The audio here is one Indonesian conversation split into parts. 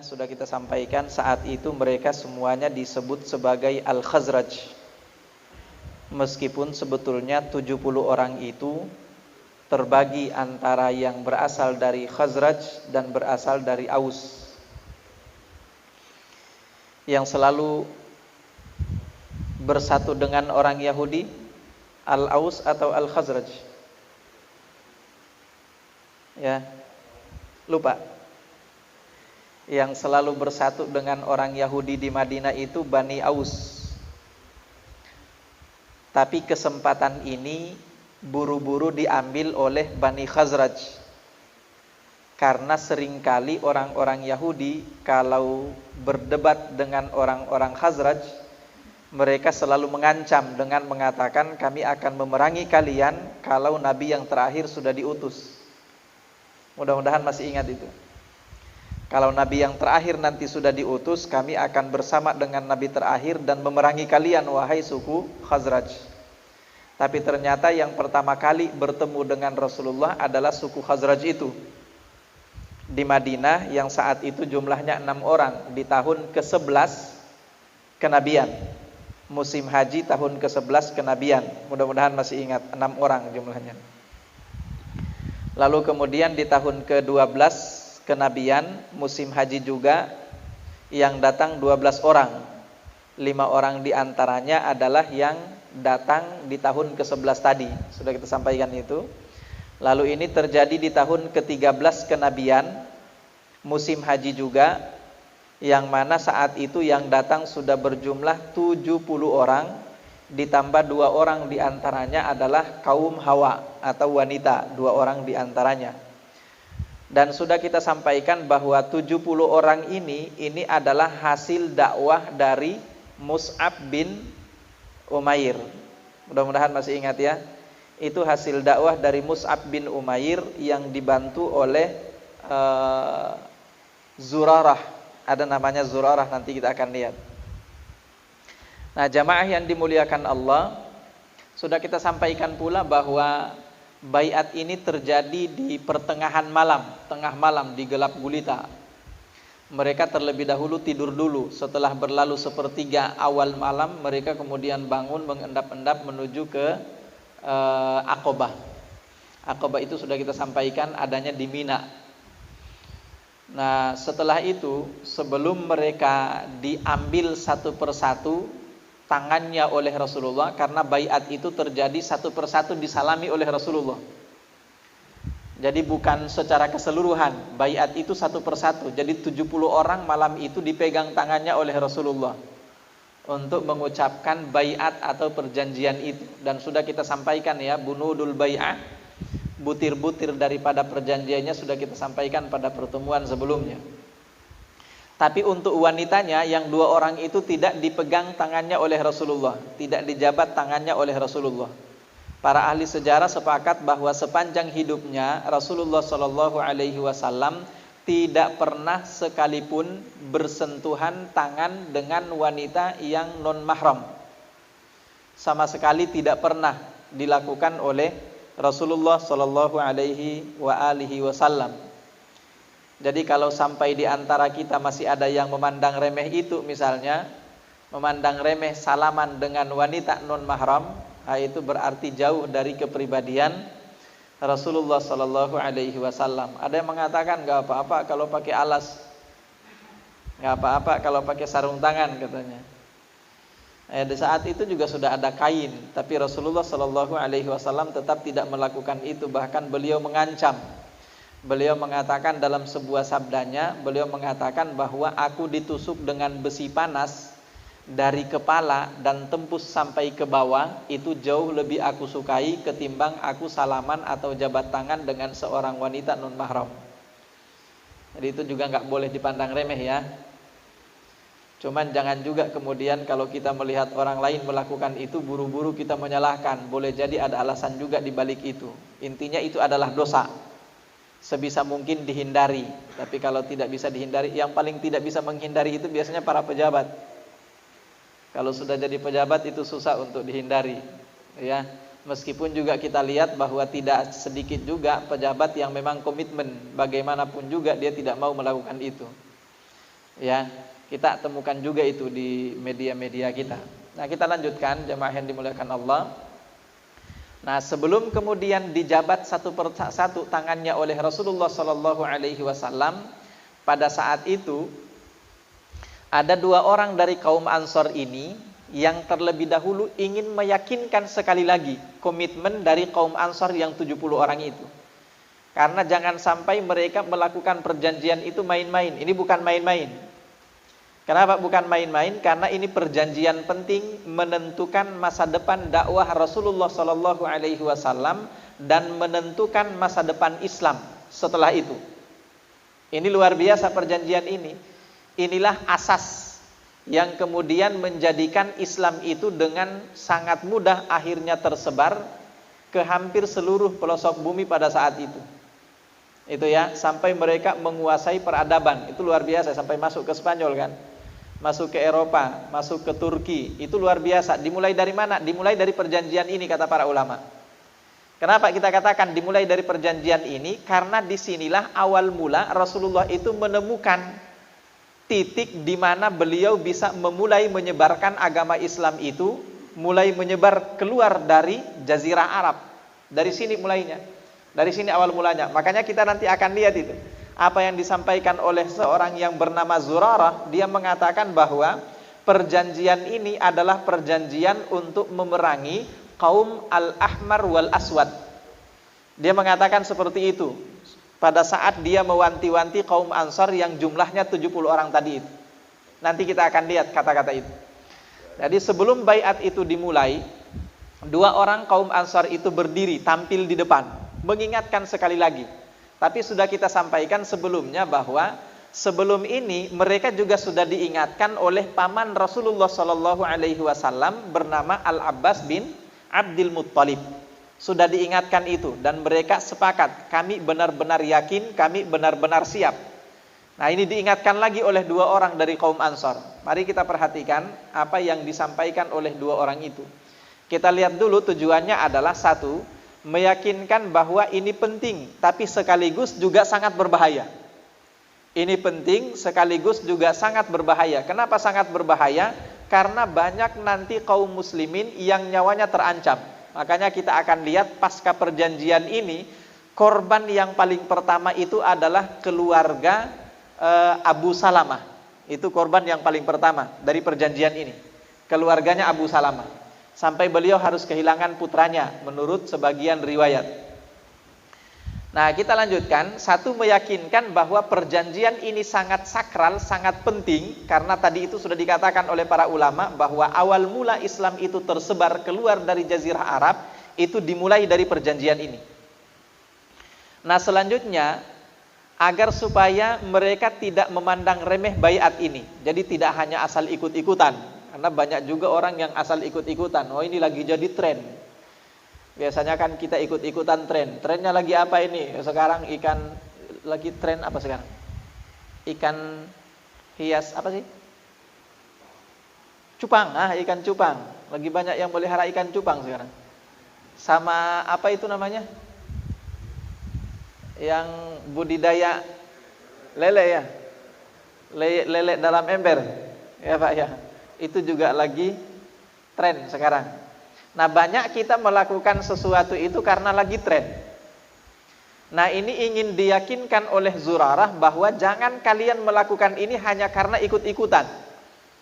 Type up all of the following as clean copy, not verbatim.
sudah kita sampaikan, saat itu mereka semuanya disebut sebagai Al-Khazraj. Meskipun sebetulnya 70 orang itu terbagi antara yang berasal dari Khazraj dan berasal dari Aus. Yang selalu bersatu dengan orang Yahudi, Al-Aus atau Al-Khazraj? Ya, lupa. Yang selalu bersatu dengan orang Yahudi di Madinah itu Bani Aus. Tapi kesempatan ini buru-buru diambil oleh Bani Khazraj. Karena seringkali orang-orang Yahudi kalau berdebat dengan orang-orang Khazraj, mereka selalu mengancam dengan mengatakan, kami akan memerangi kalian kalau Nabi yang terakhir sudah diutus. Mudah-mudahan masih ingat itu. Kalau Nabi yang terakhir nanti sudah diutus, kami akan bersama dengan Nabi terakhir dan memerangi kalian, wahai suku Khazraj. Tapi ternyata yang pertama kali bertemu dengan Rasulullah adalah suku Khazraj itu di Madinah, yang saat itu jumlahnya 6 orang di tahun ke-11 kenabian. Musim haji tahun ke-11 kenabian. Mudah-mudahan masih ingat, 6 orang jumlahnya. Lalu kemudian di tahun ke-12 kenabian, musim haji juga, yang datang 12 orang. 5 orang diantaranya adalah yang datang di tahun ke-11 tadi. Sudah kita sampaikan itu. Lalu ini terjadi di tahun ke-13 kenabian, musim haji juga, yang mana saat itu yang datang sudah berjumlah 70 orang, ditambah 2 orang diantaranya adalah kaum Hawa atau wanita, 2 orang diantaranya. Dan sudah kita sampaikan bahwa 70 orang ini adalah hasil dakwah dari Mus'ab bin Umair. Mudah-mudahan masih ingat ya. Itu hasil dakwah dari Mus'ab bin Umair yang dibantu oleh Zurarah. Ada namanya Zurarah, nanti kita akan lihat. Nah, jamaah yang dimuliakan Allah, sudah kita sampaikan pula bahwa baiat ini terjadi di pertengahan malam, tengah malam, di gelap gulita. Mereka terlebih dahulu tidur dulu. Setelah berlalu sepertiga awal malam, mereka kemudian bangun mengendap-endap menuju ke Aqabah. Aqabah itu sudah kita sampaikan adanya di Mina. Nah, setelah itu, sebelum mereka diambil satu persatu tangannya oleh Rasulullah, karena baiat itu terjadi satu persatu disalami oleh Rasulullah. Jadi bukan secara keseluruhan, baiat itu satu persatu. Jadi 70 orang malam itu dipegang tangannya oleh Rasulullah untuk mengucapkan baiat atau perjanjian itu. Dan sudah kita sampaikan ya, bunudul bai'ah, butir-butir daripada perjanjiannya sudah kita sampaikan pada pertemuan sebelumnya. Tapi untuk wanitanya yang 2 orang itu tidak dipegang tangannya oleh Rasulullah, tidak dijabat tangannya oleh Rasulullah. Para ahli sejarah sepakat bahwa sepanjang hidupnya Rasulullah SAW tidak pernah sekalipun bersentuhan tangan dengan wanita yang non mahram. Sama sekali tidak pernah dilakukan oleh Rasulullah SAW. Jadi kalau sampai di antara kita masih ada yang memandang remeh itu, misalnya memandang remeh salaman dengan wanita non mahram, itu berarti jauh dari kepribadian Rasulullah SAW. Ada yang mengatakan nggak apa-apa kalau pakai alas, nggak apa-apa kalau pakai sarung tangan katanya. Di saat itu juga sudah ada kain, tapi Rasulullah SAW tetap tidak melakukan itu. Bahkan beliau mengancam. Beliau mengatakan dalam sebuah sabdanya, beliau mengatakan bahwa aku ditusuk dengan besi panas dari kepala dan tembus sampai ke bawah, itu jauh lebih aku sukai ketimbang aku salaman atau jabat tangan dengan seorang wanita non mahram. Jadi itu juga nggak boleh dipandang remeh ya. Cuman jangan juga kemudian kalau kita melihat orang lain melakukan itu buru-buru kita menyalahkan. Boleh jadi ada alasan juga di balik itu. Intinya itu adalah dosa. Sebisa mungkin dihindari. Tapi kalau tidak bisa dihindari, yang paling tidak bisa menghindari itu biasanya para pejabat. Kalau sudah jadi pejabat itu susah untuk dihindari, ya. Meskipun juga kita lihat bahwa tidak sedikit juga pejabat yang memang komitmen, bagaimanapun juga dia tidak mau melakukan itu. Ya, kita temukan juga itu di media-media kita. Nah, kita lanjutkan jemaah yang dimuliakan Allah. Nah, sebelum kemudian dijabat satu persatu tangannya oleh Rasulullah Shallallahu Alaihi Wasallam, pada saat itu ada dua orang dari kaum Ansor ini yang terlebih dahulu ingin meyakinkan sekali lagi komitmen dari kaum Ansor yang 70 orang itu. Karena jangan sampai mereka melakukan perjanjian itu main-main. Ini bukan main-main. Kenapa bukan main-main? Karena ini perjanjian penting menentukan masa depan dakwah Rasulullah Sallallahu Alaihi Wasallam dan menentukan masa depan Islam setelah itu. Ini luar biasa perjanjian ini. Inilah asas yang kemudian menjadikan Islam itu dengan sangat mudah akhirnya tersebar ke hampir seluruh pelosok bumi pada saat itu. Itu ya, sampai mereka menguasai peradaban. Itu luar biasa, sampai masuk ke Spanyol kan. Masuk ke Eropa, masuk ke Turki. Itu luar biasa. Dimulai dari mana? Dimulai dari perjanjian ini, kata para ulama. Kenapa kita katakan dimulai dari perjanjian ini? Karena disinilah awal mula Rasulullah itu menemukan titik di mana beliau bisa memulai menyebarkan agama Islam itu, mulai menyebar keluar dari Jazirah Arab. Dari sini mulainya. Dari sini awal mulanya. Makanya kita nanti akan lihat itu. Apa yang disampaikan oleh seorang yang bernama Zurarah, dia mengatakan bahwa perjanjian ini adalah perjanjian untuk memerangi kaum Al-Ahmar wal Aswad. Dia mengatakan seperti itu pada saat dia mewanti-wanti kaum Ansar yang jumlahnya 70 orang tadi itu. Nanti kita akan lihat kata-kata itu. Jadi sebelum baiat itu dimulai, dua orang kaum Ansar itu berdiri tampil di depan, mengingatkan sekali lagi. Tapi sudah kita sampaikan sebelumnya bahwa sebelum ini mereka juga sudah diingatkan oleh paman Rasulullah Shallallahu Alaihi Wasallam bernama Al-Abbas bin Abdul Muttalib. Sudah diingatkan itu dan mereka sepakat, kami benar-benar yakin, kami benar-benar siap. Nah, ini diingatkan lagi oleh dua orang dari kaum Ansar. Mari kita perhatikan apa yang disampaikan oleh dua orang itu. Kita lihat dulu tujuannya adalah satu, meyakinkan bahwa ini penting, tapi sekaligus juga sangat berbahaya. Ini penting, sekaligus juga sangat berbahaya. Kenapa sangat berbahaya? Karena banyak nanti kaum muslimin yang nyawanya terancam. Makanya kita akan lihat pasca perjanjian ini, korban yang paling pertama itu adalah keluarga Abu Salamah. Itu korban yang paling pertama dari perjanjian ini. Keluarganya Abu Salamah. Sampai beliau harus kehilangan putranya menurut sebagian riwayat. Nah, kita lanjutkan. Satu, meyakinkan bahwa perjanjian ini sangat sakral, sangat penting. Karena tadi itu sudah dikatakan oleh para ulama bahwa awal mula Islam itu tersebar keluar dari Jazirah Arab, itu dimulai dari perjanjian ini. Nah, selanjutnya, agar supaya mereka tidak memandang remeh baiat ini. Jadi tidak hanya asal ikut-ikutan. Karena banyak juga orang yang asal ikut-ikutan. Oh, ini lagi jadi tren. Biasanya kan kita ikut-ikutan tren. Trennya lagi apa ini? Sekarang ikan lagi tren apa sekarang? Ikan hias apa sih? Cupang. Ah, ikan cupang. Lagi banyak yang melihara ikan cupang sekarang. Sama apa itu namanya? Yang budidaya lele ya. Lele dalam ember. Ya, Pak ya. Itu juga lagi tren sekarang. Nah, banyak kita melakukan sesuatu itu karena lagi tren. Nah, ini ingin diyakinkan oleh Zurarah bahwa jangan kalian melakukan ini hanya karena ikut-ikutan.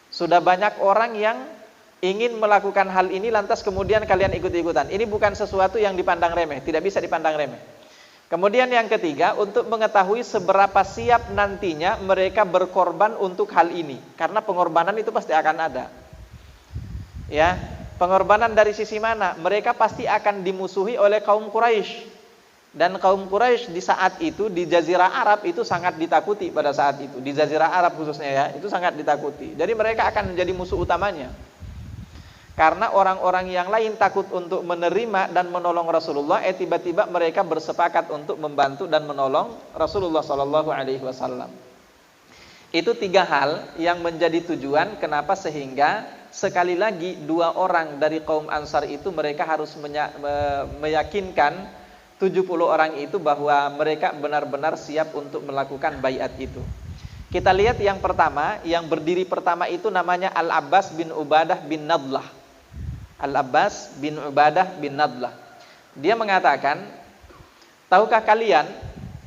Sudah banyak orang yang ingin melakukan hal ini lantas kemudian kalian ikut-ikutan. Ini bukan sesuatu yang dipandang remeh, tidak bisa dipandang remeh. Kemudian yang ketiga, untuk mengetahui seberapa siap nantinya mereka berkorban untuk hal ini. Karena pengorbanan itu pasti akan ada. Ya, pengorbanan dari sisi mana? Mereka pasti akan dimusuhi oleh kaum Quraisy. Dan kaum Quraisy di saat itu, di Jazirah Arab itu sangat ditakuti pada saat itu. Di Jazirah Arab khususnya ya, itu sangat ditakuti. Jadi mereka akan menjadi musuh utamanya. Karena orang-orang yang lain takut untuk menerima dan menolong Rasulullah, tiba-tiba mereka bersepakat untuk membantu dan menolong Rasulullah Sallallahu Alaihi Wasallam. Itu tiga hal yang menjadi tujuan kenapa sehingga sekali lagi dua orang dari kaum Ansar itu mereka harus meyakinkan 70 orang itu bahwa mereka benar-benar siap untuk melakukan baiat itu. Kita lihat yang pertama, yang berdiri pertama itu namanya Al-Abbas bin Ubadah bin Nadlah. Al-Abbas bin Ubadah bin Nadlah. Dia mengatakan, tahukah kalian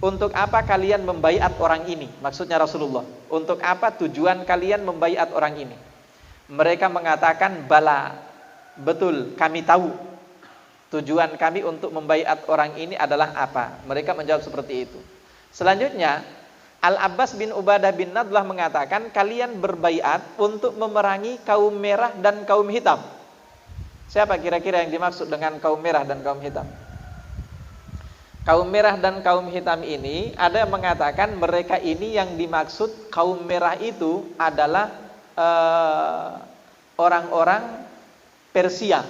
untuk apa kalian membaiat orang ini? Maksudnya Rasulullah. Untuk apa tujuan kalian membaiat orang ini? Mereka mengatakan, bala, betul, kami tahu. Tujuan kami untuk membaiat orang ini adalah apa? Mereka menjawab seperti itu. Selanjutnya, Al-Abbas bin Ubadah bin Nadlah mengatakan, kalian berbaiat untuk memerangi kaum merah dan kaum hitam. Siapa kira-kira yang dimaksud dengan kaum merah dan kaum hitam? Kaum merah dan kaum hitam ini, ada yang mengatakan mereka ini yang dimaksud kaum merah itu adalah orang-orang Persia.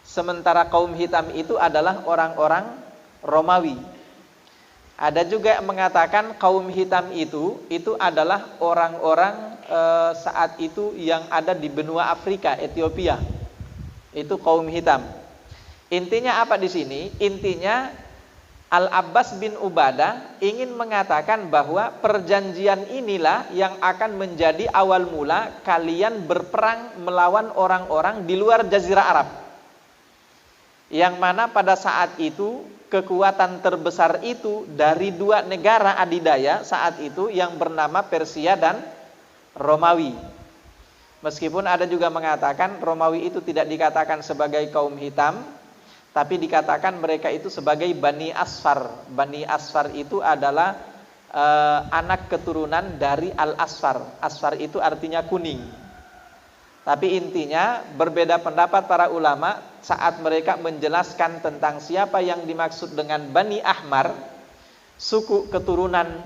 Sementara kaum hitam itu adalah orang-orang Romawi. Ada juga yang mengatakan kaum hitam itu adalah orang-orang saat itu yang ada di benua Afrika, Ethiopia. Itu kaum hitam. Intinya apa di sini? Intinya Al-Abbas bin Ubadah ingin mengatakan bahwa perjanjian inilah yang akan menjadi awal mula kalian berperang melawan orang-orang di luar Jazirah Arab. Yang mana pada saat itu kekuatan terbesar itu dari dua negara adidaya saat itu yang bernama Persia dan Romawi. Meskipun ada juga mengatakan Romawi itu tidak dikatakan sebagai kaum hitam, tapi dikatakan mereka itu sebagai Bani Asfar. Bani Asfar itu adalah anak keturunan dari Al-Asfar. Asfar itu artinya kuning. Tapi intinya berbeda pendapat para ulama saat mereka menjelaskan tentang siapa yang dimaksud dengan Bani Ahmar, suku keturunan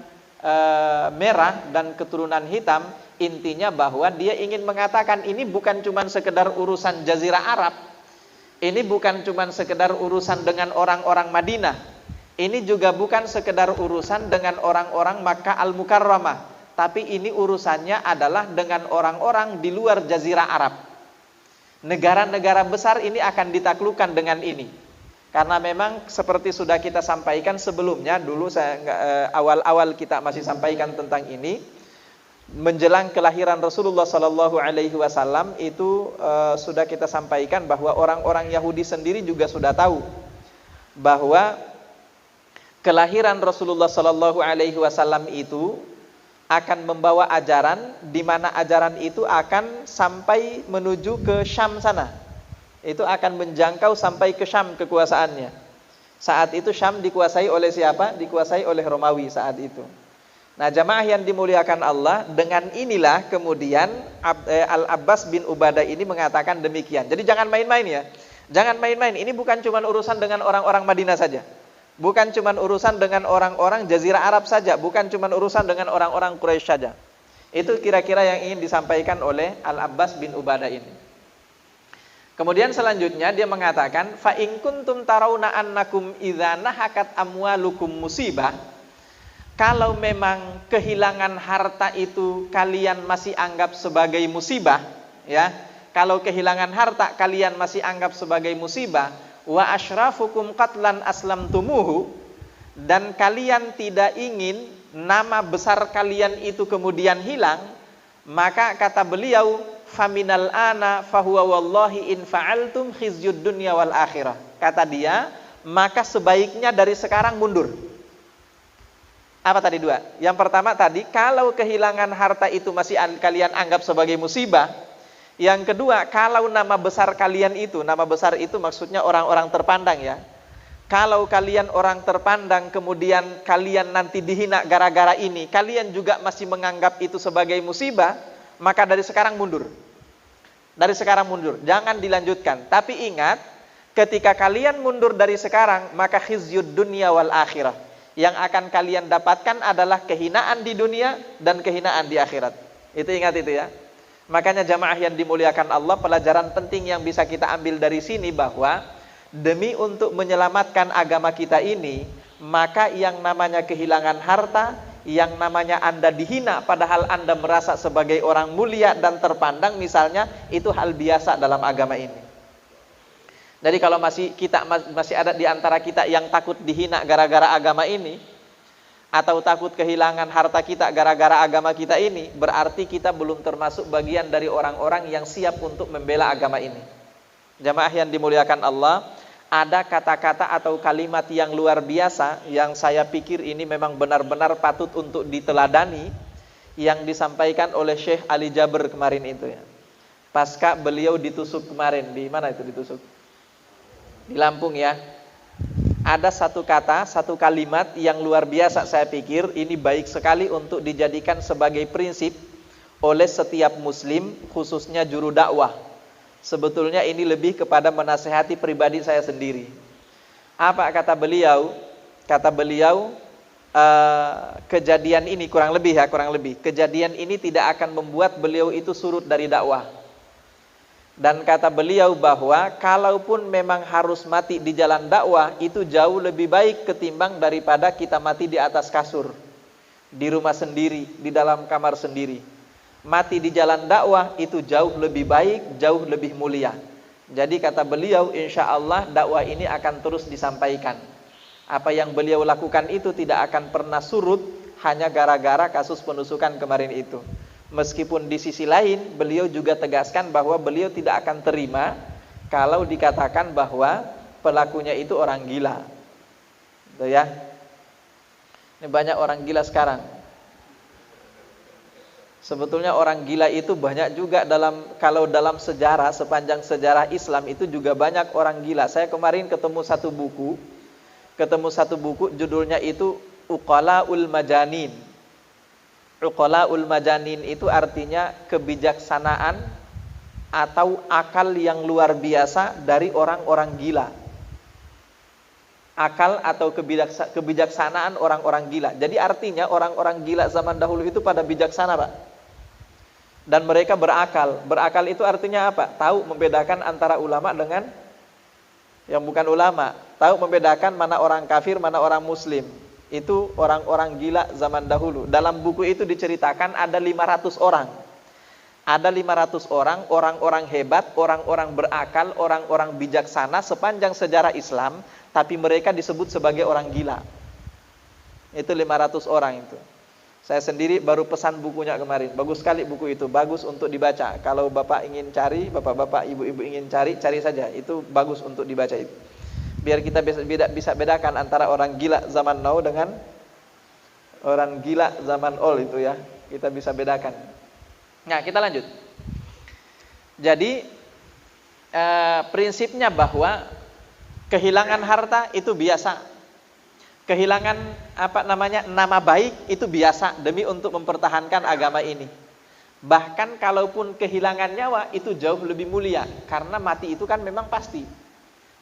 merah dan keturunan hitam. Intinya bahwa dia ingin mengatakan ini bukan cuma sekedar urusan Jazirah Arab. Ini bukan cuma sekedar urusan dengan orang-orang Madinah. Ini juga bukan sekedar urusan dengan orang-orang Makkah Al-Mukarramah. Tapi ini urusannya adalah dengan orang-orang di luar Jazirah Arab. Negara-negara besar ini akan ditaklukkan dengan ini. Karena memang seperti sudah kita sampaikan sebelumnya, dulu awal-awal kita masih sampaikan tentang ini. Menjelang kelahiran Rasulullah Sallallahu Alaihi Wasallam itu sudah kita sampaikan bahwa orang-orang Yahudi sendiri juga sudah tahu bahwa kelahiran Rasulullah Sallallahu Alaihi Wasallam itu akan membawa ajaran, di mana ajaran itu akan sampai menuju ke Syam sana. Itu akan menjangkau sampai ke Syam kekuasaannya. Saat itu Syam dikuasai oleh siapa? Dikuasai oleh Romawi saat itu. Nah, jamaah yang dimuliakan Allah, dengan inilah kemudian Al-Abbas bin Ubadah ini mengatakan demikian. Jadi jangan main-main ya. Jangan main-main. Ini bukan cuma urusan dengan orang-orang Madinah saja. Bukan cuma urusan dengan orang-orang Jazirah Arab saja. Bukan cuma urusan dengan orang-orang Quraisy saja. Itu kira-kira yang ingin disampaikan oleh Al-Abbas bin Ubadah ini. Kemudian selanjutnya dia mengatakan, fa in kuntum tarawna annakum idza nahakat amwalukum musibah. Kalau memang kehilangan harta itu kalian masih anggap sebagai musibah, ya. Kalau kehilangan harta kalian masih anggap sebagai musibah, wa asyrafukum qatlan aslamtumuhu, dan kalian tidak ingin nama besar kalian itu kemudian hilang, maka kata beliau, faminal ana fahuwa wallahi in fa'altum khizyud dunya wal akhirah. Kata dia, maka sebaiknya dari sekarang mundur. Apa tadi dua? Yang pertama tadi, kalau kehilangan harta itu masih kalian anggap sebagai musibah. Yang kedua, kalau nama besar kalian itu, nama besar itu maksudnya orang-orang terpandang ya. Kalau kalian orang terpandang, kemudian kalian nanti dihina gara-gara ini, kalian juga masih menganggap itu sebagai musibah, maka dari sekarang mundur. Dari sekarang mundur, jangan dilanjutkan. Tapi ingat, ketika kalian mundur dari sekarang, maka khizyud dunya wal akhirah. Yang akan kalian dapatkan adalah kehinaan di dunia dan kehinaan di akhirat. Itu ingat itu ya. Makanya jamaah yang dimuliakan Allah, pelajaran penting yang bisa kita ambil dari sini bahwa demi untuk menyelamatkan agama kita ini, maka yang namanya kehilangan harta, yang namanya Anda dihina padahal Anda merasa sebagai orang mulia dan terpandang misalnya, itu hal biasa dalam agama ini. Jadi kalau masih ada di antara kita yang takut dihina gara-gara agama ini, atau takut kehilangan harta kita gara-gara agama kita ini, berarti kita belum termasuk bagian dari orang-orang yang siap untuk membela agama ini. Jamaah yang dimuliakan Allah, ada kata-kata atau kalimat yang luar biasa yang saya pikir ini memang benar-benar patut untuk diteladani, yang disampaikan oleh Syekh Ali Jabir kemarin itu ya. Pasca beliau ditusuk kemarin, di mana itu ditusuk? Di Lampung ya. Ada satu kata, satu kalimat yang luar biasa, saya pikir ini baik sekali untuk dijadikan sebagai prinsip oleh setiap muslim, khususnya juru dakwah. Sebetulnya ini lebih kepada menasehati pribadi saya sendiri. Apa kata beliau? Kata beliau, kejadian ini kurang lebih, kejadian ini tidak akan membuat beliau itu surut dari dakwah. Dan kata beliau bahwa kalaupun memang harus mati di jalan dakwah, itu jauh lebih baik ketimbang daripada kita mati di atas kasur, di rumah sendiri, di dalam kamar sendiri. Mati di jalan dakwah itu jauh lebih baik, jauh lebih mulia. Jadi kata beliau, insya Allah dakwah ini akan terus disampaikan. Apa yang beliau lakukan itu tidak akan pernah surut hanya gara-gara kasus penusukan kemarin itu. Meskipun di sisi lain beliau juga tegaskan bahwa beliau tidak akan terima kalau dikatakan bahwa pelakunya itu orang gila. Gitu ya. Ini banyak orang gila sekarang. Sebetulnya orang gila itu banyak juga kalau dalam sejarah, sepanjang sejarah Islam itu juga banyak orang gila. Saya kemarin ketemu satu buku judulnya itu Uqalaul Majanin. Uqalaul Majanin itu artinya kebijaksanaan atau akal yang luar biasa dari orang-orang gila. Akal atau kebijaksanaan orang-orang gila. Jadi artinya orang-orang gila zaman dahulu itu pada bijaksana, Pak. Dan mereka berakal. Berakal itu artinya apa? Tahu membedakan antara ulama dengan yang bukan ulama. Tahu membedakan mana orang kafir, mana orang muslim. Itu orang-orang gila zaman dahulu. Dalam buku itu diceritakan ada 500 orang. Ada 500 orang, orang-orang hebat, orang-orang berakal, orang-orang bijaksana sepanjang sejarah Islam, tapi mereka disebut sebagai orang gila. Itu 500 orang itu. Saya sendiri baru pesan bukunya kemarin. Bagus sekali buku itu, bagus untuk dibaca. Kalau Bapak ingin cari, Bapak-bapak, Ibu-ibu ingin cari saja. Itu bagus untuk dibaca itu. Biar kita bisa bedakan antara orang gila zaman now dengan orang gila zaman old itu ya. Kita bisa bedakan. Nah, kita lanjut. Jadi prinsipnya bahwa kehilangan harta itu biasa. Kehilangan nama baik itu biasa demi untuk mempertahankan agama ini. Bahkan kalaupun kehilangan nyawa itu jauh lebih mulia, karena mati itu kan memang pasti.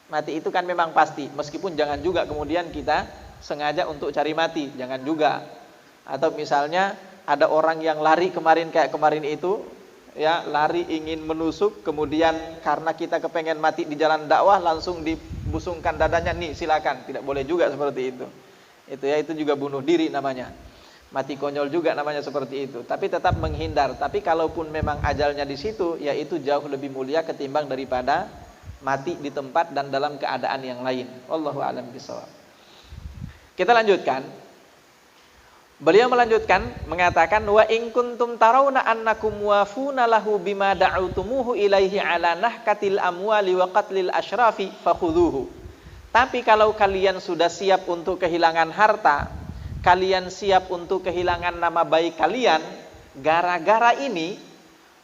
Mati itu kan memang pasti, meskipun jangan juga kemudian kita sengaja untuk cari mati, jangan juga. Atau misalnya ada orang yang lari kemarin kayak kemarin itu, ya lari ingin menusuk, kemudian karena kita kepengen mati di jalan dakwah langsung dibusungkan dadanya, nih silakan, tidak boleh juga seperti itu. Itu ya, itu juga bunuh diri namanya. Mati konyol juga namanya seperti itu. Tapi tetap menghindar. Tapi kalaupun memang ajalnya di situ, ya itu jauh lebih mulia ketimbang daripada mati di tempat dan dalam keadaan yang lain. Wallahu a'lam bishawab. Kita lanjutkan. Beliau melanjutkan mengatakan, wa in kuntum tarawna annakum wafuna lahu bima da'utumuhu ilaihi ala nahkatil amwali wa qatlil asyrafi fakhudhuhu. Tapi kalau kalian sudah siap untuk kehilangan harta, kalian siap untuk kehilangan nama baik kalian gara-gara ini,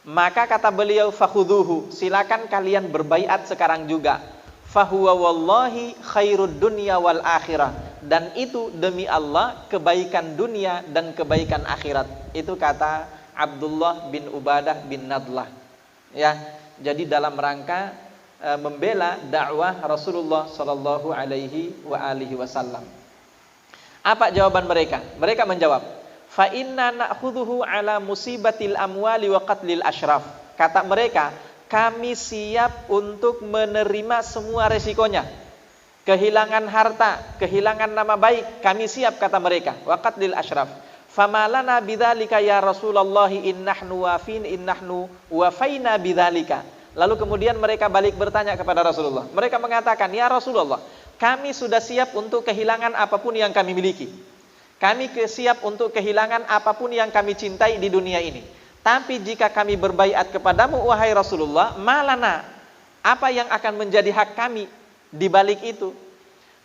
maka kata beliau fakhudhuhu, silakan kalian berbaiat sekarang juga. Fahuwa wallahi khairud dunya wal akhirah, dan itu demi Allah kebaikan dunia dan kebaikan akhirat. Itu kata Abdullah bin Ubadah bin Nadlah. Ya, jadi dalam rangka membela dakwah Rasulullah sallallahu alaihi wasallam. Apa jawaban mereka? Mereka menjawab, fa inna na'khudhuhu ala musibatil amwali wa qatlil asyraf. Kata mereka, kami siap untuk menerima semua resikonya. Kehilangan harta, kehilangan nama baik, kami siap kata mereka. Wa qatlil asyraf. Famalana bidzalika ya Rasulullah innahnu wafaina bidzalika. Lalu kemudian mereka balik bertanya kepada Rasulullah. Mereka mengatakan, ya Rasulullah, kami sudah siap untuk kehilangan apapun yang kami miliki. kami siap untuk kehilangan apapun yang kami cintai di dunia ini. Tapi jika kami berbaiat kepadamu wahai Rasulullah, malana, apa yang akan menjadi hak kami di balik itu?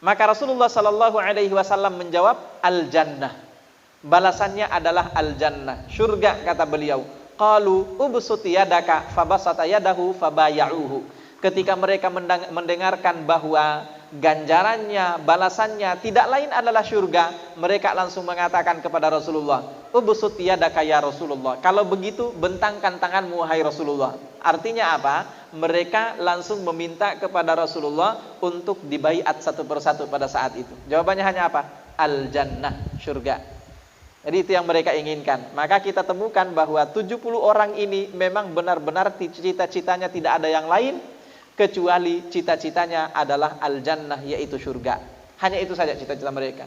Maka Rasulullah sallallahu alaihi wasallam menjawab, al-jannah. Balasannya adalah al-jannah, surga, kata beliau. Qalu ubsut yadaka fabasata yadahu fabaya'uhu. Ketika mereka mendengarkan bahwa ganjarannya, balasannya tidak lain adalah surga, mereka langsung mengatakan kepada Rasulullah, ubsut yadaka ya Rasulullah. Kalau begitu bentangkan tanganmu wahai Rasulullah. Artinya apa? Mereka langsung meminta kepada Rasulullah untuk dibaiat satu persatu pada saat itu. Jawabannya hanya apa? Al-jannah, surga. Jadi itu yang mereka inginkan. Maka kita temukan bahwa 70 orang ini memang benar-benar cita-citanya tidak ada yang lain kecuali cita-citanya adalah al-jannah, yaitu surga. Hanya itu saja cita-cita mereka.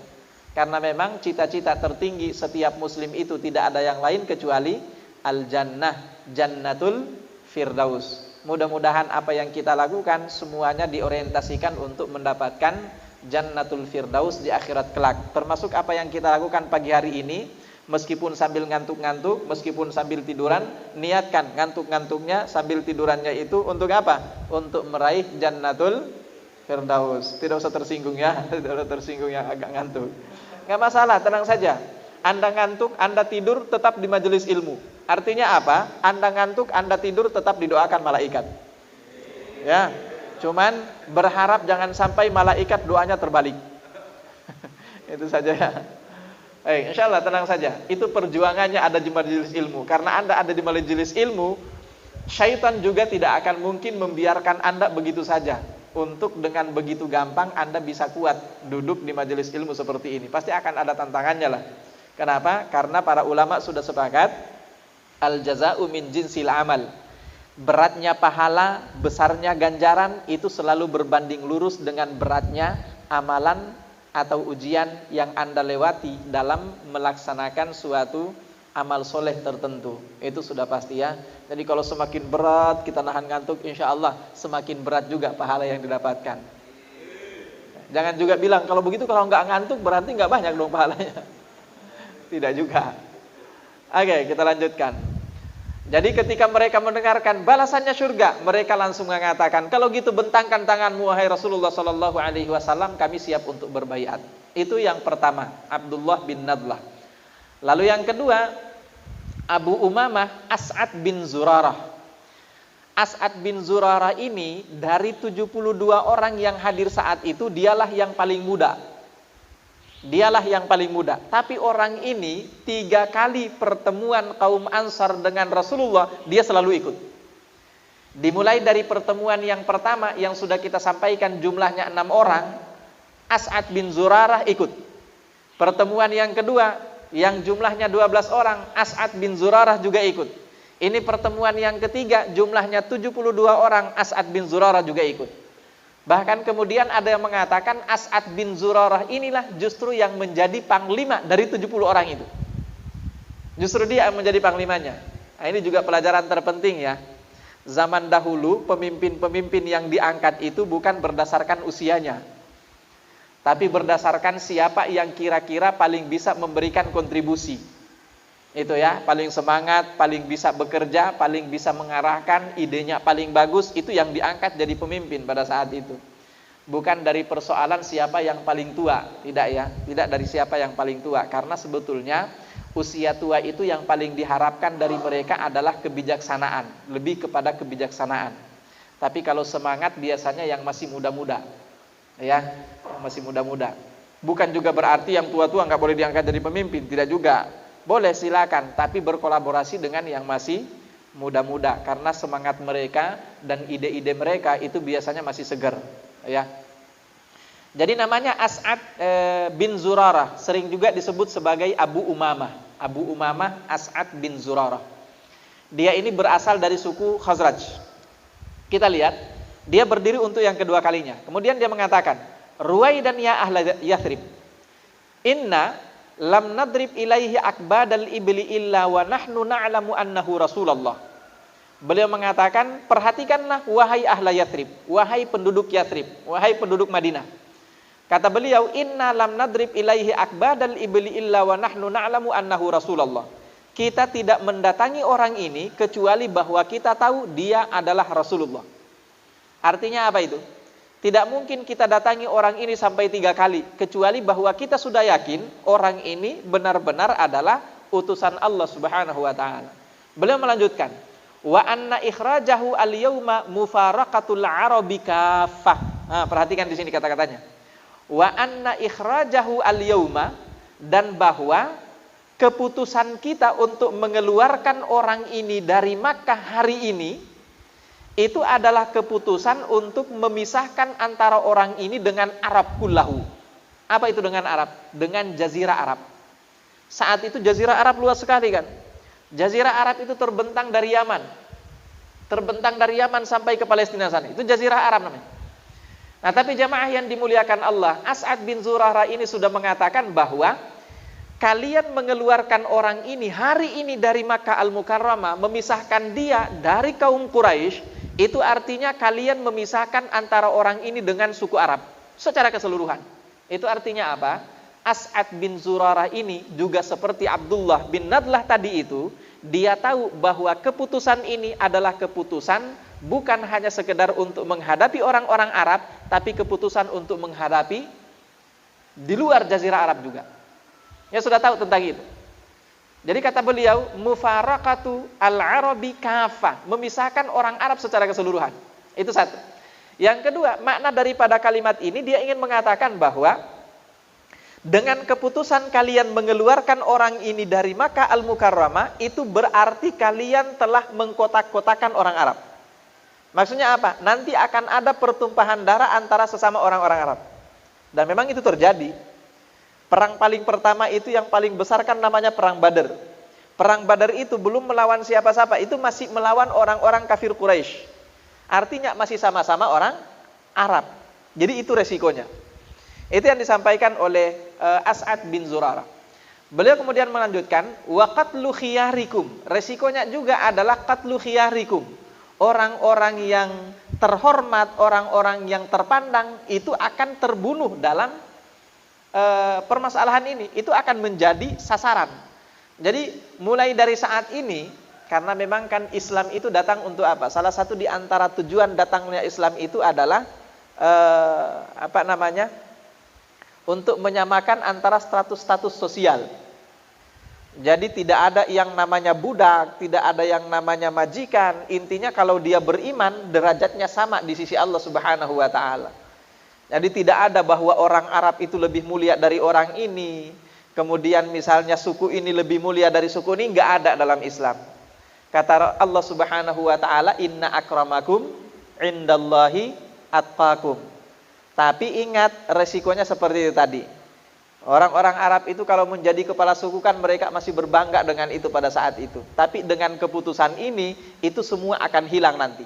Karena memang cita-cita tertinggi setiap muslim itu tidak ada yang lain kecuali al-jannah, jannatul firdaus. Mudah-mudahan apa yang kita lakukan semuanya diorientasikan untuk mendapatkan jannatul firdaus di akhirat kelak. Termasuk apa yang kita lakukan pagi hari ini, meskipun sambil ngantuk-ngantuk, meskipun sambil tiduran, niatkan ngantuk-ngantuknya sambil tidurannya itu untuk apa? Untuk meraih jannatul firdaus. Tidak usah tersinggung ya, tidak usah tersinggung yang agak ngantuk. Enggak masalah, tenang saja. Anda ngantuk, Anda tidur tetap di majelis ilmu. Artinya apa? Anda ngantuk, Anda tidur tetap didoakan malaikat. Ya, cuman berharap jangan sampai malaikat doanya terbalik. Itu saja ya. Insyaallah tenang saja. Itu perjuangannya ada di majelis ilmu. Karena Anda ada di majelis ilmu, syaitan juga tidak akan mungkin membiarkan Anda begitu saja. Untuk dengan begitu gampang Anda bisa kuat duduk di majelis ilmu seperti ini. Pasti akan ada tantangannya lah. Kenapa? Karena para ulama sudah sepakat, al-jaza'u min jinsil amal. Beratnya pahala, besarnya ganjaran itu selalu berbanding lurus dengan beratnya amalan atau ujian yang Anda lewati dalam melaksanakan suatu amal soleh tertentu. Itu sudah pasti ya. Jadi kalau semakin berat kita nahan ngantuk, insya Allah semakin berat juga pahala yang didapatkan. Jangan juga bilang kalau begitu kalau nggak ngantuk berarti nggak banyak dong pahalanya. Tidak juga. Oke, kita lanjutkan. Jadi ketika mereka mendengarkan balasannya surga, mereka langsung mengatakan, kalau gitu bentangkan tanganmu wahai Rasulullah sallallahu alaihi wasallam, kami siap untuk berbaiat. Itu yang pertama, Abdullah bin Nadlah. Lalu yang kedua, Abu Umamah As'ad bin Zurarah. As'ad bin Zurarah ini dari 72 orang yang hadir saat itu, dialah yang paling muda. Dialah yang paling muda. Tapi orang ini 3 kali pertemuan kaum Ansar dengan Rasulullah, dia selalu ikut. Dimulai dari pertemuan yang pertama yang sudah kita sampaikan jumlahnya 6 orang, As'ad bin Zurarah ikut. Pertemuan yang kedua yang jumlahnya 12 orang, As'ad bin Zurarah juga ikut. Ini pertemuan yang ketiga jumlahnya 72 orang, As'ad bin Zurarah juga ikut. Bahkan kemudian ada yang mengatakan As'ad bin Zurarah inilah justru yang menjadi panglima dari 70 orang itu. Justru dia yang menjadi panglimanya. Nah, ini juga pelajaran terpenting ya. Zaman dahulu pemimpin-pemimpin yang diangkat itu bukan berdasarkan usianya, tapi berdasarkan siapa yang kira-kira paling bisa memberikan kontribusi. Itu ya, paling semangat, paling bisa bekerja, paling bisa mengarahkan, idenya paling bagus, itu yang diangkat jadi pemimpin pada saat itu. Bukan dari persoalan siapa yang paling tua, tidak ya, tidak dari siapa yang paling tua. Karena sebetulnya usia tua itu yang paling diharapkan dari mereka adalah kebijaksanaan, lebih kepada kebijaksanaan. Tapi kalau semangat biasanya yang masih muda-muda, ya, yang masih muda-muda. Bukan juga berarti yang tua-tua nggak boleh diangkat jadi pemimpin, tidak juga. Boleh silakan, tapi berkolaborasi dengan yang masih muda-muda, karena semangat mereka dan ide-ide mereka itu biasanya masih segar, ya. Jadi namanya As'ad bin Zurarah, sering juga disebut sebagai Abu Umamah. Abu Umamah As'ad bin Zurarah. Dia ini berasal dari suku Khazraj. Kita lihat, dia berdiri untuk yang kedua kalinya. Kemudian dia mengatakan, Ruwaidan ya ahla Yathrib, inna lam nadrib ilaihi akbadal ibli illa wa nahnu na'lamu annahu Rasulullah. Beliau mengatakan, perhatikanlah wahai ahla Yathrib, wahai penduduk Yathrib, wahai penduduk Madinah. Kata beliau, inna lam nadrib ilaihi akbadal ibli illa wa nahnu na'lamu annahu Rasulullah. Kita tidak mendatangi orang ini kecuali bahwa kita tahu dia adalah Rasulullah. Artinya apa itu? Tidak mungkin kita datangi orang ini sampai 3 kali kecuali bahwa kita sudah yakin orang ini benar-benar adalah utusan Allah Subhanahu wa taala. Beliau melanjutkan, wa anna ikhrajahu al-yauma mufaraqatul arabi kaffah. Nah, perhatikan di sini kata-katanya. Wa anna ikhrajahu al-yauma, dan bahwa keputusan kita untuk mengeluarkan orang ini dari Makkah hari ini itu adalah keputusan untuk memisahkan antara orang ini dengan Arab kullahu. Apa itu dengan Arab? Dengan Jazirah Arab. Saat itu Jazirah Arab luas sekali kan. Jazirah Arab itu terbentang dari Yaman. Terbentang dari Yaman sampai ke Palestina sana. Itu Jazirah Arab namanya. Nah, tapi jamaah yang dimuliakan Allah, As'ad bin Zurarah ini sudah mengatakan bahwa kalian mengeluarkan orang ini hari ini dari Makkah Al-Mukarramah, memisahkan dia dari kaum Quraisy, itu artinya kalian memisahkan antara orang ini dengan suku Arab secara keseluruhan. Itu artinya apa? As'ad bin Zurarah ini juga seperti Abdullah bin Nadlah tadi itu, dia tahu bahwa keputusan ini adalah keputusan bukan hanya sekedar untuk menghadapi orang-orang Arab, tapi keputusan untuk menghadapi di luar Jazirah Arab juga. Ya sudah tahu tentang itu. Jadi kata beliau, mufaraqatu al-arabi kafah, memisahkan orang Arab secara keseluruhan. Itu satu. Yang kedua, makna daripada kalimat ini dia ingin mengatakan bahwa dengan keputusan kalian mengeluarkan orang ini dari Makkah Al-Mukarramah, itu berarti kalian telah mengkotak-kotakan orang Arab. Maksudnya apa? Nanti akan ada pertumpahan darah antara sesama orang-orang Arab. Dan memang itu terjadi. Perang paling pertama itu yang paling besar kan namanya Perang Badar. Perang Badar itu belum melawan siapa-siapa, itu masih melawan orang-orang kafir Quraisy. Artinya masih sama-sama orang Arab. Jadi itu resikonya. Itu yang disampaikan oleh As'ad bin Zurarah. Beliau kemudian melanjutkan, wa qatlu khiyarikum. Resikonya juga adalah qatlu khiyarikum. Orang-orang yang terhormat, orang-orang yang terpandang itu akan terbunuh dalam permasalahan ini. Itu akan menjadi sasaran. Jadi mulai dari saat ini, karena memang kan Islam itu datang untuk apa? Salah satu di antara tujuan datangnya Islam itu adalah untuk menyamakan antara status-status sosial. Jadi tidak ada yang namanya budak, tidak ada yang namanya majikan. Intinya kalau dia beriman, derajatnya sama di sisi Allah Subhanahu wa taala. Jadi tidak ada bahwa orang Arab itu lebih mulia dari orang ini. Kemudian misalnya suku ini lebih mulia dari suku ini, enggak ada dalam Islam. Kata Allah Subhanahu wa taala, inna akramakum indallahi atqakum. Tapi ingat resikonya seperti itu tadi. Orang-orang Arab itu kalau menjadi kepala suku kan mereka masih berbangga dengan itu pada saat itu. Tapi dengan keputusan ini, itu semua akan hilang nanti.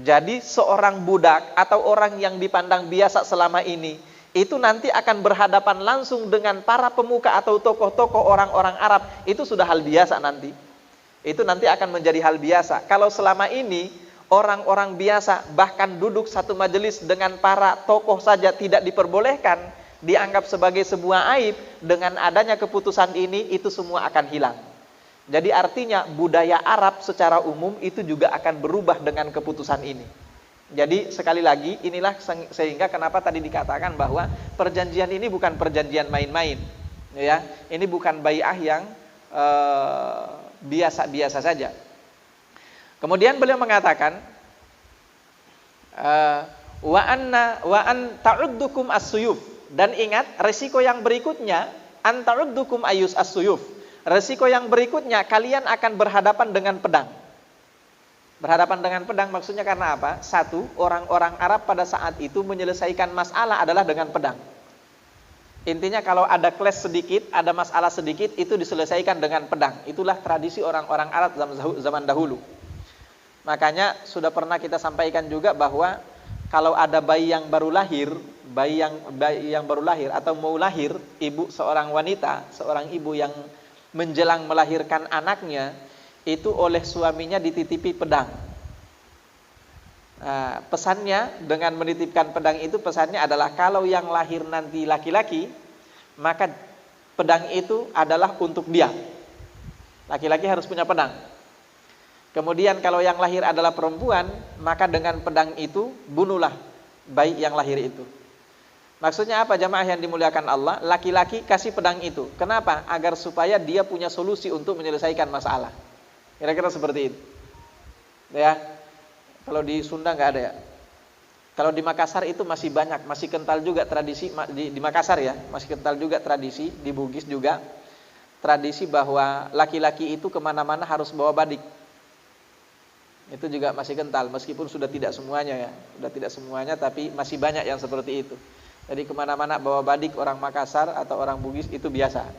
Jadi seorang budak atau orang yang dipandang biasa selama ini, itu nanti akan berhadapan langsung dengan para pemuka atau tokoh-tokoh orang-orang Arab. Itu sudah hal biasa nanti. Itu nanti akan menjadi hal biasa. Kalau selama ini orang-orang biasa bahkan duduk satu majelis dengan para tokoh saja tidak diperbolehkan, dianggap sebagai sebuah aib, dengan adanya keputusan ini itu semua akan hilang. Jadi artinya budaya Arab secara umum itu juga akan berubah dengan keputusan ini. Jadi sekali lagi inilah sehingga kenapa tadi dikatakan bahwa perjanjian ini bukan perjanjian main-main, ya. Ini bukan bai'ah yang biasa-biasa saja. Kemudian beliau mengatakan wa an ta'uddukum as-suyuf. Dan ingat, resiko yang berikutnya, anta'uddukum ayus as-suyuf. Resiko yang berikutnya, kalian akan berhadapan dengan pedang. Berhadapan dengan pedang maksudnya karena apa? Satu, orang-orang Arab pada saat itu menyelesaikan masalah adalah dengan pedang. Intinya kalau ada clash sedikit, ada masalah sedikit, itu diselesaikan dengan pedang. Itulah tradisi orang-orang Arab zaman dahulu. Makanya sudah pernah kita sampaikan juga bahwa kalau ada bayi yang baru lahir, bayi yang baru lahir atau mau lahir, seorang ibu yang menjelang melahirkan anaknya, itu oleh suaminya dititipi pedang. Pesannya dengan menitipkan pedang itu, pesannya adalah kalau yang lahir nanti laki-laki, maka pedang itu adalah untuk dia. Laki-laki harus punya pedang. Kemudian kalau yang lahir adalah perempuan, maka dengan pedang itu bunuhlah bayi yang lahir itu. Maksudnya apa jamaah yang dimuliakan Allah? Laki-laki kasih pedang itu. Kenapa? Agar supaya dia punya solusi untuk menyelesaikan masalah. Kira-kira seperti itu. Ya. Kalau di Sunda nggak ada ya. Kalau di Makassar itu masih banyak, masih kental juga tradisi di Makassar ya, masih kental juga tradisi, di Bugis juga tradisi bahwa laki-laki itu kemana-mana harus bawa badik. Itu juga masih kental, meskipun sudah tidak semuanya ya, sudah tidak semuanya, tapi masih banyak yang seperti itu. Jadi kemana-mana bawa badik orang Makassar atau orang Bugis itu biasa.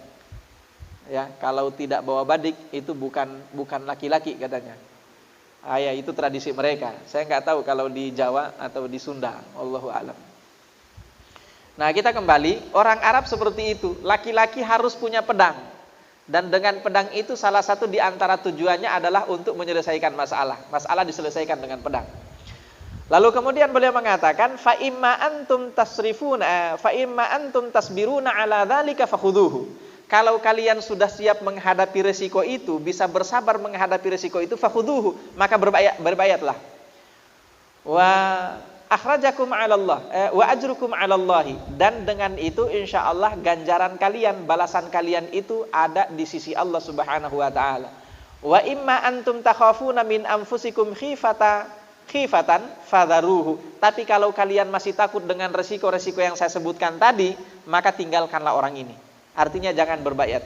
Ya, kalau tidak bawa badik itu bukan laki-laki katanya. Ya itu tradisi mereka. Saya nggak tahu kalau di Jawa atau di Sunda. Wallahu a'lam. Nah kita kembali, orang Arab seperti itu. Laki-laki harus punya pedang. Dan dengan pedang itu salah satu di antara tujuannya adalah untuk menyelesaikan masalah. Masalah diselesaikan dengan pedang. Lalu kemudian beliau mengatakan, fa imma antum tasbiruna ala dzalika fakhuduhu. Kalau kalian sudah siap menghadapi resiko itu, bisa bersabar menghadapi resiko itu, fakhuduhu, maka berbayatlah. Wa akhrajakum 'ala Allah, wa ajrukum 'ala Allah. Dan dengan itu insyaallah ganjaran kalian, balasan kalian itu ada di sisi Allah Subhanahu wa taala. Wa imma antum takhafuna min anfusikum khifatan fadharuhu. Tapi kalau kalian masih takut dengan resiko-resiko yang saya sebutkan tadi, maka tinggalkanlah orang ini. Artinya jangan berbayat.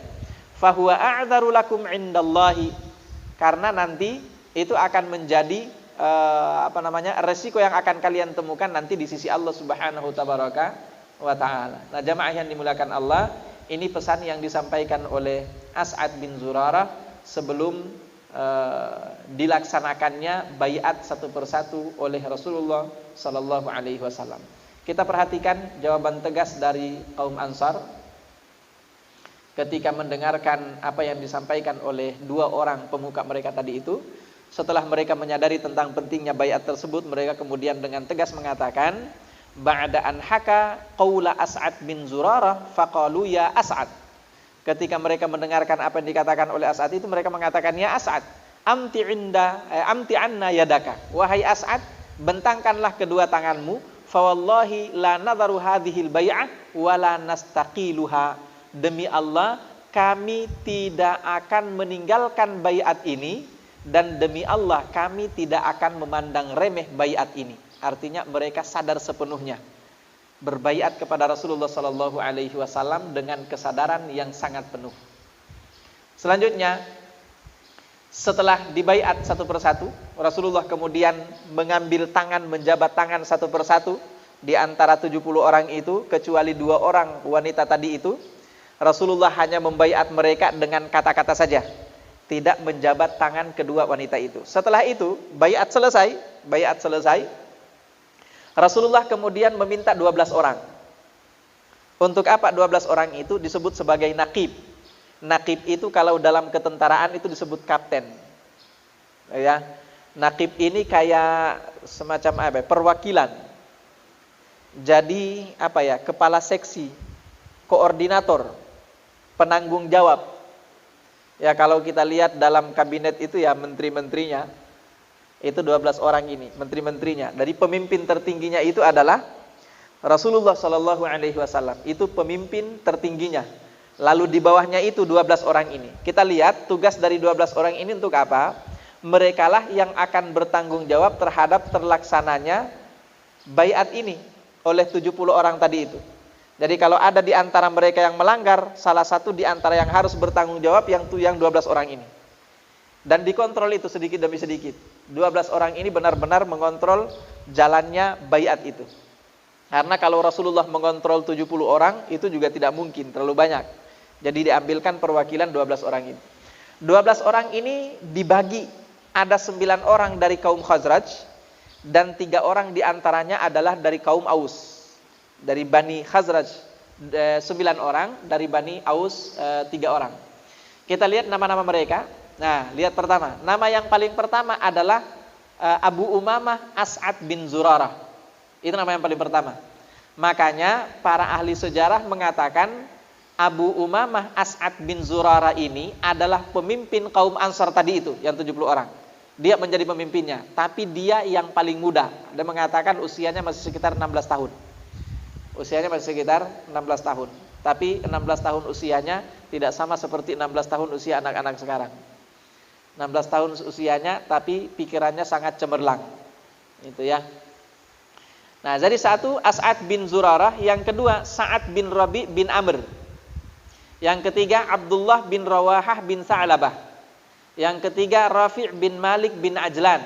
Fahuwa a'dharu lakum 'indallahi. Karena nanti itu akan menjadi resiko yang akan kalian temukan nanti di sisi Allah Subhanahu tabaraka wa taala. Nah, jamaah yang dimuliakan Allah, ini pesan yang disampaikan oleh As'ad bin Zurarah sebelum dilaksanakannya baiat satu persatu oleh Rasulullah sallallahu alaihi wasallam. Kita perhatikan jawaban tegas dari kaum Ansar ketika mendengarkan apa yang disampaikan oleh dua orang pemuka mereka tadi itu. Setelah mereka menyadari tentang pentingnya baiat tersebut, mereka kemudian dengan tegas mengatakan, ba'da an haka qaula As'ad bin Zurarah faqalu ya As'ad. Ketika mereka mendengarkan apa yang dikatakan oleh As'ad itu, mereka mengatakan, ya As'ad, amti anna yadaka. Wahai As'ad, bentangkanlah kedua tanganmu, fa wallahi la nadharu hadhil bai'ah wa la nastaqiluha. Demi Allah, kami tidak akan meninggalkan baiat ini, dan demi Allah kami tidak akan memandang remeh baiat ini. Artinya mereka sadar sepenuhnya berbaiat kepada Rasulullah sallallahu alaihi wasallam dengan kesadaran yang sangat penuh. Selanjutnya, setelah dibaiat satu persatu, Rasulullah kemudian mengambil tangan, menjabat tangan satu persatu di antara 70 orang itu, kecuali 2 orang wanita tadi itu. Rasulullah hanya membaiat mereka dengan kata-kata saja, tidak menjabat tangan kedua wanita itu. Setelah itu, baiat selesai, Rasulullah kemudian meminta 12 orang. Untuk apa 12 orang itu? Disebut sebagai naqib. Naqib itu kalau dalam ketentaraan itu disebut kapten. Ya. Naqib ini kayak semacam perwakilan. Jadi kepala seksi, koordinator, penanggung jawab. Ya, kalau kita lihat dalam kabinet itu ya menteri-menterinya itu 12 orang ini, menteri-menterinya. Dari pemimpin tertingginya itu adalah Rasulullah sallallahu alaihi wasallam. Itu pemimpin tertingginya. Lalu di bawahnya itu 12 orang ini. Kita lihat tugas dari 12 orang ini untuk apa? Merekalah yang akan bertanggung jawab terhadap terlaksananya baiat ini oleh 70 orang tadi itu. Jadi kalau ada di antara mereka yang melanggar, salah satu di antara yang harus bertanggung jawab yang 12 orang ini. Dan dikontrol itu sedikit demi sedikit. 12 orang ini benar-benar mengontrol jalannya baiat itu. Karena kalau Rasulullah mengontrol 70 orang, itu juga tidak mungkin, terlalu banyak. Jadi diambilkan perwakilan 12 orang ini. 12 orang ini dibagi, ada 9 orang dari kaum Khazraj, dan 3 orang di antaranya adalah dari kaum Aus. Dari Bani Khazraj 9 orang, dari Bani Aus 3 orang. Kita lihat nama-nama mereka. Nah, lihat pertama. Nama yang paling pertama adalah Abu Umamah As'ad bin Zurarah. Itu nama yang paling pertama. Makanya para ahli sejarah mengatakan Abu Umamah As'ad bin Zurarah ini adalah pemimpin kaum Ansar tadi itu, yang 70 orang. Dia menjadi pemimpinnya, tapi dia yang paling muda. Dia mengatakan usianya masih sekitar 16 tahun. Usianya masih sekitar 16 tahun. Tapi 16 tahun usianya tidak sama seperti 16 tahun usia anak-anak sekarang. 16 tahun usianya, tapi pikirannya sangat cemerlang. Itu ya. Nah, jadi satu As'ad bin Zurarah, yang kedua Sa'ad bin Rabi bin Amr. Yang ketiga Abdullah bin Rawahah bin Sa'labah. Yang ketiga Rafi' bin Malik bin Ajlan.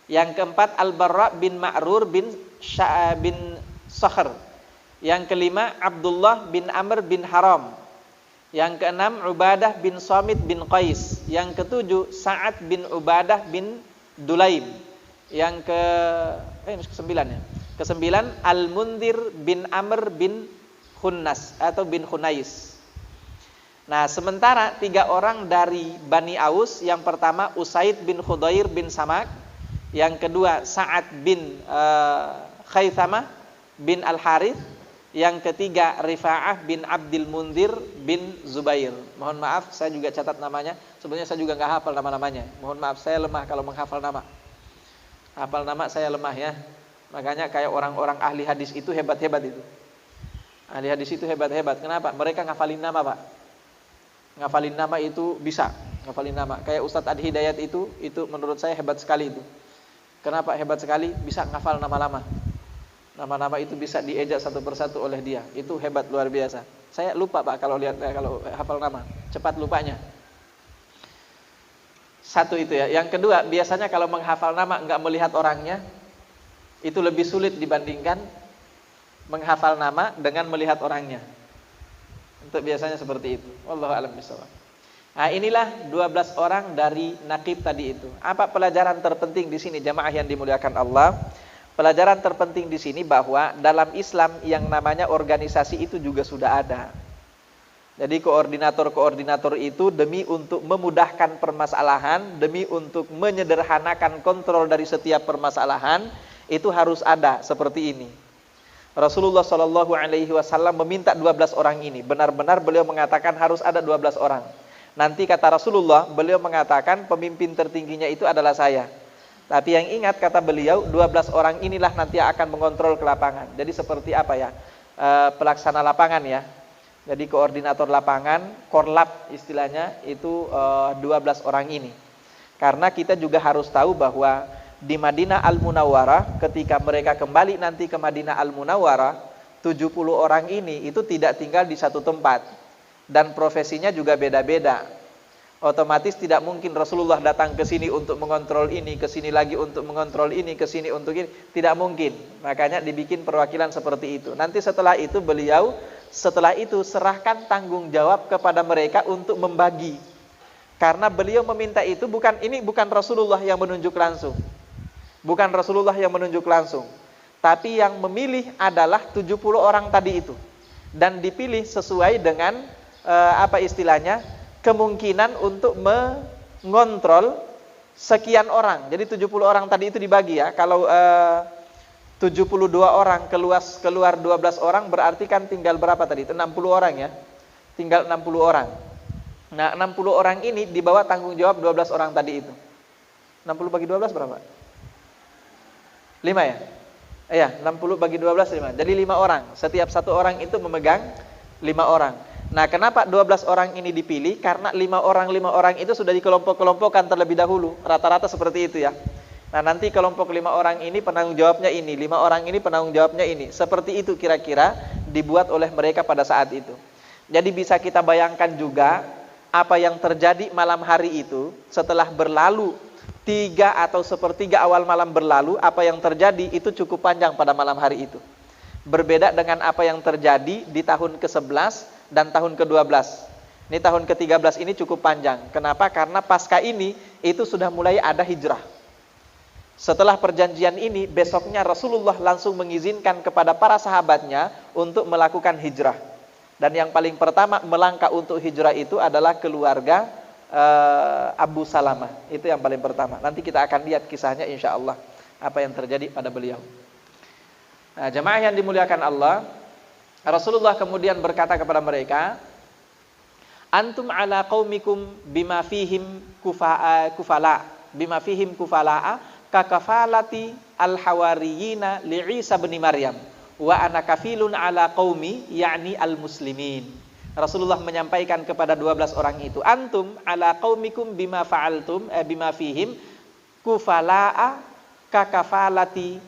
Yang keempat Al-Barra bin Ma'rur bin Sakhr. Yang kelima Abdullah bin Amr bin Haram. Yang keenam Ubadah bin Samit bin Qais. Yang ketujuh Sa'ad bin Ubadah bin Dulaim. Yang kesembilan ya. Kesembilan Al-Mundhir bin Amr bin Khunnas atau bin Khunais. Nah, sementara 3 orang dari Bani Aus, yang pertama Usaid bin Khudair bin Samak, yang kedua Sa'ad bin Khaythamah bin Al-Harith, yang ketiga Rifa'ah bin Abdul Mundhir bin Zubair. Mohon maaf, saya juga catat namanya. Sebenarnya saya juga nggak hafal nama-namanya. Mohon maaf, saya lemah kalau menghafal nama. Hafal nama saya lemah ya. Makanya kayak orang-orang ahli hadis itu hebat-hebat itu. Ahli hadis itu hebat-hebat. Kenapa? Mereka ngafalin nama, Pak. Ngafalin nama itu bisa. Ngafalin nama. Kayak Ustadz Adi Hidayat itu menurut saya hebat sekali itu. Kenapa hebat sekali? Bisa ngafal nama-nama. Nama-nama itu bisa diejak satu persatu oleh dia. Itu hebat luar biasa. Saya lupa, Pak, kalau hafal nama. Cepat lupanya. Satu itu ya. Yang kedua, biasanya kalau menghafal nama enggak melihat orangnya, itu lebih sulit dibandingkan menghafal nama dengan melihat orangnya. Untuk biasanya seperti itu. Wallahu a'lam bishawab. Nah, inilah 12 orang dari Naqib tadi itu. Apa pelajaran terpenting di sini jamaah yang dimuliakan Allah? Pelajaran terpenting di sini bahwa dalam Islam yang namanya organisasi itu juga sudah ada. Jadi koordinator-koordinator itu demi untuk memudahkan permasalahan, demi untuk menyederhanakan kontrol dari setiap permasalahan, itu harus ada seperti ini. Rasulullah Shallallahu Alaihi Wasallam meminta 12 orang ini. Benar-benar beliau mengatakan harus ada 12 orang. Nanti kata Rasulullah, beliau mengatakan pemimpin tertingginya itu adalah saya. Tapi yang ingat kata beliau, 12 orang inilah nanti akan mengontrol ke lapangan. Jadi seperti apa ya? Pelaksana lapangan ya. Jadi koordinator lapangan, korlap istilahnya itu 12 orang ini. Karena kita juga harus tahu bahwa di Madinah Al-Munawwarah, ketika mereka kembali nanti ke Madinah Al-Munawwarah, 70 orang ini itu tidak tinggal di satu tempat. Dan profesinya juga beda-beda. Otomatis tidak mungkin Rasulullah datang ke sini untuk mengontrol ini, ke sini lagi untuk mengontrol ini, ke sini untuk ini. Tidak mungkin. Makanya dibikin perwakilan seperti itu. Nanti setelah itu beliau, serahkan tanggung jawab kepada mereka untuk membagi. Karena beliau meminta itu bukan Rasulullah yang menunjuk langsung. Bukan Rasulullah yang menunjuk langsung. Tapi yang memilih adalah 70 orang tadi itu. Dan dipilih sesuai dengan kemungkinan untuk mengontrol sekian orang. Jadi 70 orang tadi itu dibagi ya. Kalau 72 orang keluar 12 orang, berarti kan tinggal berapa tadi? Itu 60 orang ya. Tinggal 60 orang. Nah, 60 orang ini dibawa tanggung jawab 12 orang tadi itu. 60 bagi 12 berapa? 5 ya? Iya, 60 bagi 12 5. Jadi 5 orang. Setiap satu orang itu memegang 5 orang. Nah, kenapa 12 orang ini dipilih? Karena 5 orang itu sudah dikelompok-kelompokkan terlebih dahulu. Rata-rata seperti itu ya. Nah, nanti kelompok 5 orang ini penanggung jawabnya ini, 5 orang ini penanggung jawabnya ini. Seperti itu kira-kira dibuat oleh mereka pada saat itu. Jadi bisa kita bayangkan juga apa yang terjadi malam hari itu setelah berlalu 3 atau sepertiga awal malam berlalu, apa yang terjadi itu cukup panjang pada malam hari itu. Berbeda dengan apa yang terjadi di tahun ke-11 dan tahun ke-12. Ini tahun ke-13 ini cukup panjang. Kenapa? Karena pasca ini itu sudah mulai ada hijrah. Setelah perjanjian ini, besoknya Rasulullah langsung mengizinkan kepada para sahabatnya untuk melakukan hijrah. Dan yang paling pertama melangkah untuk hijrah itu adalah keluarga Abu Salamah. Itu yang paling pertama. Nanti kita akan lihat kisahnya insyaallah apa yang terjadi pada beliau. Nah, jemaah yang dimuliakan Allah, Rasulullah kemudian berkata kepada mereka, antum ala qaumikum bima fihim kufala bima fihim kufala'a ka kafalati al-hawariyina li Isa bin Maryam wa ana kafilun ala qaumi yakni al-muslimin. Rasulullah menyampaikan kepada 12 orang itu, antum ala qaumikum bima fa'altum bima fihim kufala'a ka kafalati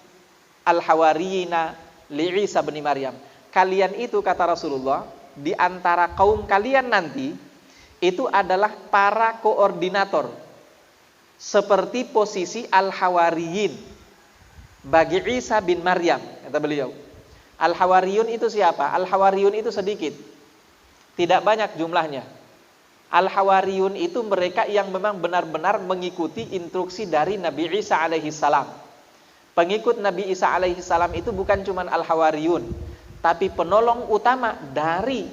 al-hawariyina li Isa bin Maryam. Kalian itu, kata Rasulullah, di antara kaum kalian nanti itu adalah para koordinator, seperti posisi al-hawariyin bagi Isa bin Maryam, kata beliau. Al-hawariyun itu siapa? Al-hawariyun itu sedikit, tidak banyak jumlahnya. Al-hawariyun itu mereka yang memang benar-benar mengikuti instruksi dari Nabi Isa alaihi salam. Pengikut Nabi Isa alaihi salam itu bukan cuma al-hawariyun, tapi penolong utama dari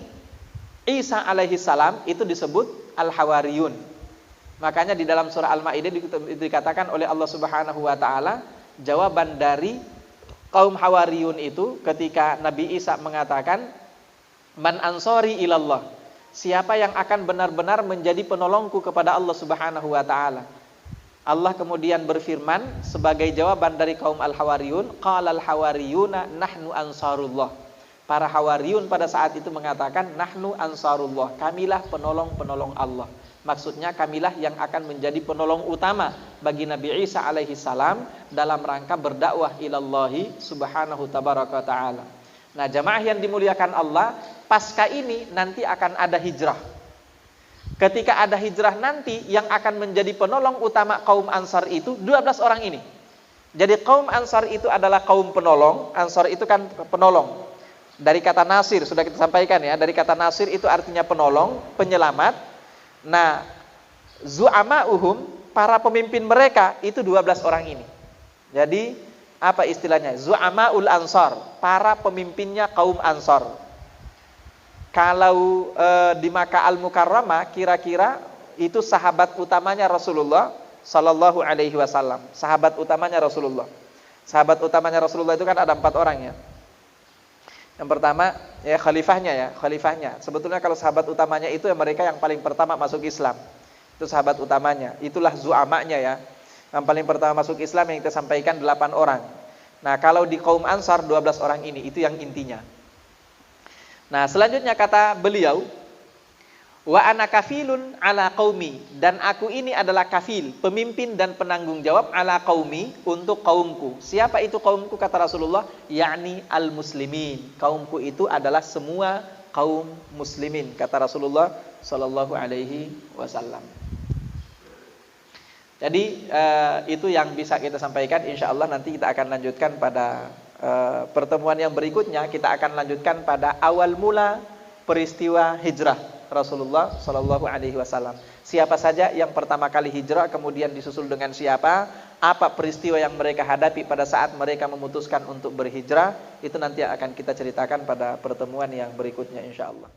Isa alaihi salam itu disebut al-hawariyun. Makanya di dalam surah Al-Maidah dikatakan oleh Allah Subhanahu wa taala, jawaban dari kaum hawariyun itu ketika Nabi Isa mengatakan, man ansori ilallah, siapa yang akan benar-benar menjadi penolongku kepada Allah Subhanahu wa taala. Allah kemudian berfirman sebagai jawaban dari kaum al-hawariyun, qalal hawariyuna nahnu ansarullah. Para hawariyun pada saat itu mengatakan, nahnu ansarullah, kamilah penolong-penolong Allah. Maksudnya kamilah yang akan menjadi penolong utama bagi Nabi Isa alaihi salam dalam rangka berdakwah ilallahi subhanahu tabaraka ta'ala. Nah, jamaah yang dimuliakan Allah, pasca ini nanti akan ada hijrah. Ketika ada hijrah nanti, yang akan menjadi penolong utama kaum Ansar itu 12 orang ini. Jadi kaum Ansar itu adalah kaum penolong. Ansar itu kan penolong. Dari kata nasir, sudah kita sampaikan ya. Dari kata nasir itu artinya penolong, penyelamat. Nah, zu'ama'uhum, para pemimpin mereka itu 12 orang ini. Jadi apa istilahnya? Zu'ama'ul Ansar, para pemimpinnya kaum Ansar. Kalau di Makkah Al-Mukarramah kira-kira itu sahabat utamanya Rasulullah sallallahu alaihi wasallam. Sahabat utamanya Rasulullah. Sahabat utamanya Rasulullah itu kan ada 4 orang ya. Yang pertama ya khalifahnya. Sebetulnya kalau sahabat utamanya itu mereka yang paling pertama masuk Islam. Itu sahabat utamanya. Itulah zu'amanya ya. Yang paling pertama masuk Islam yang kita sampaikan 8 orang. Nah, kalau di kaum Ansar 12 orang ini itu yang intinya. Nah, selanjutnya kata beliau, wa ana kafilun ala qaumi, dan aku ini adalah kafil, pemimpin dan penanggung jawab ala qaumi, untuk kaumku. Siapa itu kaumku, kata Rasulullah? Yakni al-muslimin. Kaumku itu adalah semua kaum muslimin, kata Rasulullah sallallahu alaihi wasallam. Jadi itu yang bisa kita sampaikan. Insyaallah nanti kita akan lanjutkan pada pertemuan yang berikutnya. Kita akan lanjutkan pada awal mula peristiwa hijrah Rasulullah sallallahu alaihi wasallam. Siapa saja yang pertama kali hijrah, kemudian disusul dengan siapa, apa peristiwa yang mereka hadapi pada saat mereka memutuskan untuk berhijrah, itu nanti akan kita ceritakan pada pertemuan yang berikutnya insyaallah.